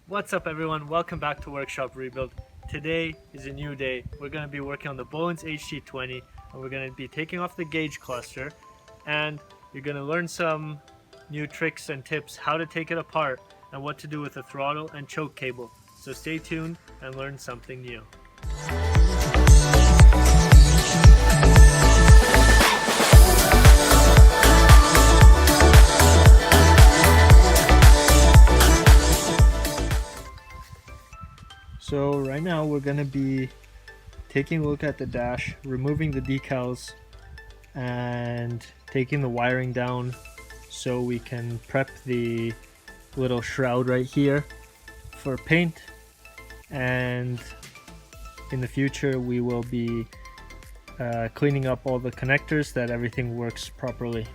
What's up everyone, welcome back to Workshop Rebuild. Today is a new day. We're going to be working on the Bolens HT20 and we're going to be taking off the gauge cluster, and you're going to learn some new tricks and tips how to take it apart and what to do with the throttle and choke cable. So stay tuned and learn something new. So right now we're going to be taking a look at the dash, removing the decals and taking the wiring down so we can prep the little shroud right here for paint, and in the future we will be cleaning up all the connectors that everything works properly.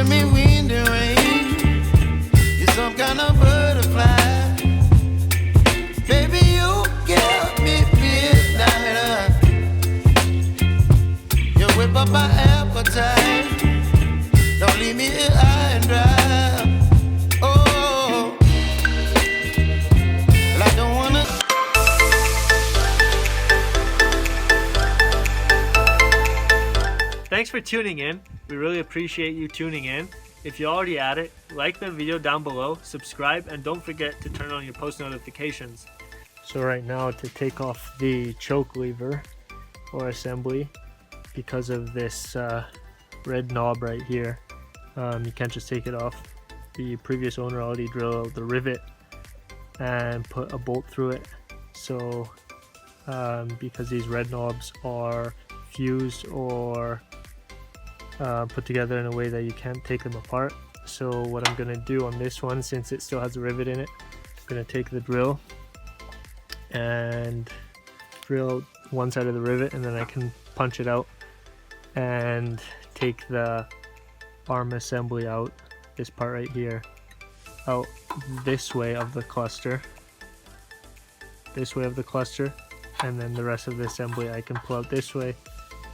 Me wind and rain, you're some kind of butterfly. Baby, you give me midnight. You whip up my appetite. Don't leave me here high and dry. Oh, well, I don't wanna. Thanks for tuning in. We really appreciate you tuning in. If you're already at it, like the video down below, subscribe, and don't forget to turn on your post notifications. So right now, to take off the choke lever or assembly, because of this red knob right here, you can't just take it off. The previous owner already drilled the rivet and put a bolt through it. So because these red knobs are fused or put together in a way that you can't take them apart. So what I'm going to do on this one, since it still has a rivet in it, I'm going to take the drill and drill one side of the rivet, and then I can punch it out and take the arm assembly out, this part right here, out this way of the cluster, and then the rest of the assembly I can pull out this way.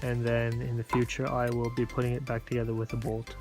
And then in the future I will be putting it back together with a bolt.